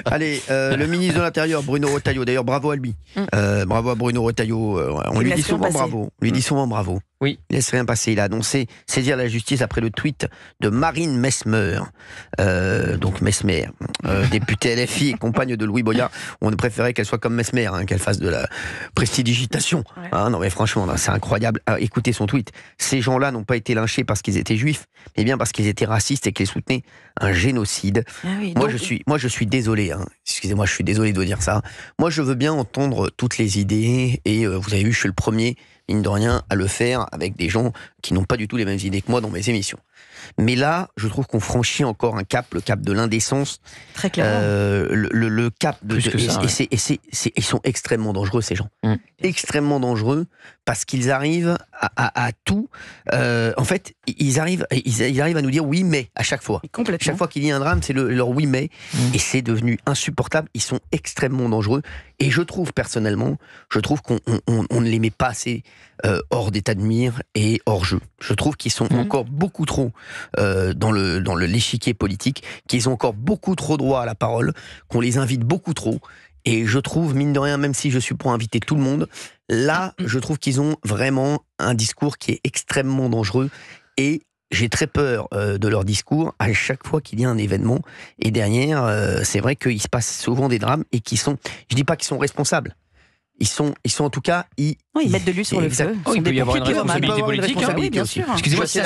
Allez, le ministre de l'Intérieur, Bruno Retailleau. D'ailleurs, bravo à lui. Bravo à Bruno Retailleau. On lui dit souvent bravo. On lui dit souvent bravo. Oui. Il laisse rien passer. Il a annoncé saisir la justice après le tweet de Marine Messmer. Donc Messmer, députée LFI et compagne de Louis Boyard. On préférait qu'elle soit comme Messmer, qu'elle fasse de la prestidigitation. Ouais. Non mais franchement, là, c'est incroyable. Écoutez son tweet. Ces gens-là n'ont pas été lynchés parce qu'ils étaient juifs, mais bien parce qu'ils étaient racistes et qu'ils soutenaient un génocide. Moi, je suis désolé. Excusez-moi, je suis désolé de vous dire ça. Moi, je veux bien entendre toutes les idées. Et vous avez vu, je suis le premier, mine de rien, à le faire avec des gens qui n'ont pas du tout les mêmes idées que moi dans mes émissions. Mais là, je trouve qu'on franchit encore un cap, le cap de l'indécence. Très clairement. Le cap de... ils sont extrêmement dangereux, ces gens. Extrêmement dangereux, parce qu'ils arrivent à tout. En fait, ils arrivent à nous dire oui, mais, à chaque fois. Chaque fois qu'il y a un drame, c'est leur oui, mais. Et c'est devenu insupportable. Ils sont extrêmement dangereux. Et je trouve, personnellement, qu'on ne les met pas assez hors d'état de mire et hors jeu. Je trouve qu'ils sont encore beaucoup trop dans l'échiquier politique, qu'ils ont encore beaucoup trop droit à la parole, qu'on les invite beaucoup trop. Et je trouve, mine de rien, même si je suis pour inviter tout le monde, là, je trouve qu'ils ont vraiment un discours qui est extrêmement dangereux. Et j'ai très peur de leur discours à chaque fois qu'il y a un événement. Et derrière, c'est vrai qu'il se passe souvent des drames et qui sont... Je dis pas qu'ils sont responsables. Ils sont en tout cas... Ils mettent de l'huile sur le feu. Il peut y avoir une responsabilité politique. Oui, bien sûr. Excusez-moi, si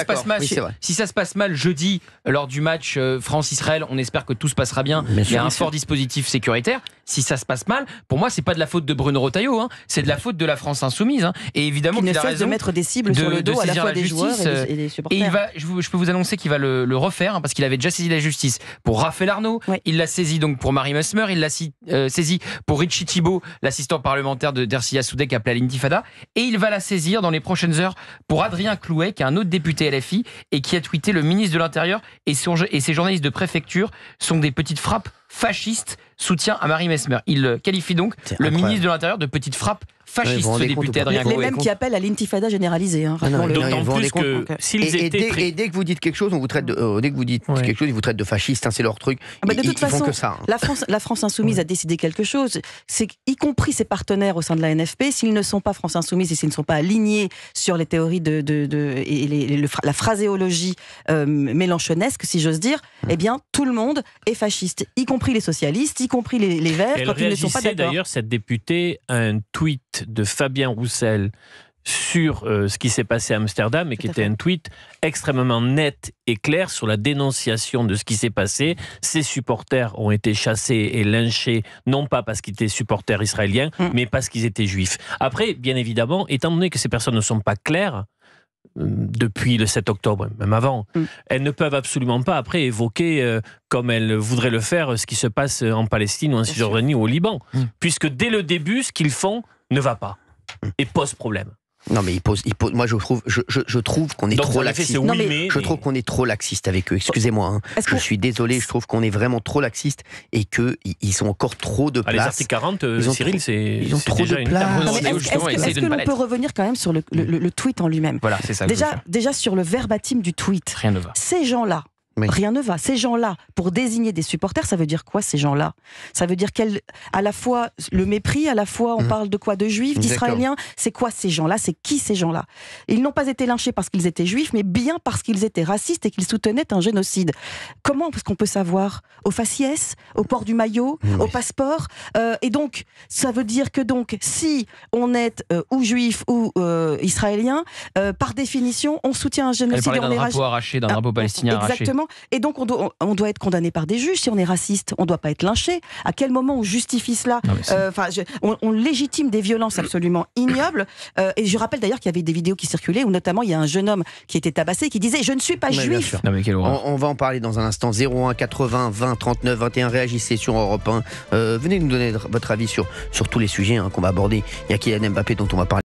ça se passe mal jeudi, lors du match France-Israël, on espère que tout se passera bien. Il y a un fort dispositif sécuritaire. Si ça se passe mal, pour moi, c'est pas de la faute de Bruno Retailleau, c'est de la faute de la France insoumise. Et évidemment, il a raison de mettre des cibles sur le dos à la fois des joueurs et des supporters. Et je peux vous annoncer qu'il va le refaire, parce qu'il avait déjà saisi la justice pour Raphaël Arnaud. Il l'a saisi donc pour Marie Messmer. Il l'a saisi pour Richie Thibault, l'assistant parlementaire de Dersia Soudek appelé à l'intifada. Et il va la saisir dans les prochaines heures pour Adrien Clouet, qui est un autre député LFI et qui a tweeté: le ministre de l'Intérieur et ses journalistes de préfecture sont des petites frappes fascistes, soutien à Marie Messmer. Il qualifie donc le ministre de l'Intérieur de petites frappes fascistes, ce député Adrien Clouet. Les mêmes qui appellent à l'intifada généralisée. D'autant plus que s'ils étaient... Et dès que vous dites quelque chose, on vous traite ils vous traitent de fasciste, c'est leur truc. De toute façon, font que ça. La France insoumise a décidé quelque chose, c'est y compris ses partenaires au sein de la NFP, s'ils ne sont pas France insoumise et s'ils ne sont pas alignés sur les théories la phraséologie mélenchonesque, si j'ose dire, eh bien tout le monde est fasciste, y compris les socialistes, y compris les Verts, quand ils ne sont pas d'accord. D'ailleurs, cette députée a un tweet de Fabien Roussel sur ce qui s'est passé à Amsterdam, et qui était un tweet extrêmement net et clair sur la dénonciation de ce qui s'est passé. Ses supporters ont été chassés et lynchés, non pas parce qu'ils étaient supporters israéliens, mais parce qu'ils étaient juifs. Après, bien évidemment, étant donné que ces personnes ne sont pas claires, depuis le 7 octobre, même avant, elles ne peuvent absolument pas après évoquer, comme elles voudraient le faire, ce qui se passe en Palestine ou en Cisjordanie ou au Liban. Puisque dès le début, ce qu'ils font ne va pas et pose problème. Non mais moi je trouve qu'on est trop laxiste. Je trouve qu'on est trop laxiste avec eux. Excusez-moi, je suis désolé, je trouve qu'on est vraiment trop laxiste et qu'ils ont encore trop de place. Les articles 40, Cyril, ils ont trop de place. Est-ce que l'on peut revenir quand même sur le tweet en lui-même? Voilà, c'est ça. Déjà sur le verbatim du tweet. Rien ne va. Ces gens-là. Rien ne va. Ces gens-là, pour désigner des supporters, ça veut dire quoi, ces gens-là? Ça veut dire à la fois le mépris, à la fois on parle de quoi? De juifs, d'israéliens? C'est quoi ces gens-là? C'est qui ces gens-là? Ils n'ont pas été lynchés parce qu'ils étaient juifs, mais bien parce qu'ils étaient racistes et qu'ils soutenaient un génocide. Comment est-ce qu'on peut savoir? Au faciès? Au port du maillot? Au passeport? Et donc, ça veut dire que si on est ou juif ou israélien, par définition, on soutient un génocide. Elle parlait d'un drapeau arraché, d'un drapeau palestinien arraché. Exactement. Et donc, on doit être condamné par des juges si on est raciste. On ne doit pas être lynché. À quel moment on justifie cela? On légitime des violences absolument ignobles. Et je rappelle d'ailleurs qu'il y avait des vidéos qui circulaient où notamment il y a un jeune homme qui était tabassé et qui disait « Je ne suis pas juif ». On va en parler dans un instant. 01 80 20 39 21. Réagissez sur Europe 1. Venez nous donner votre avis sur tous les sujets qu'on va aborder. Il y a Kylian Mbappé dont on va parler.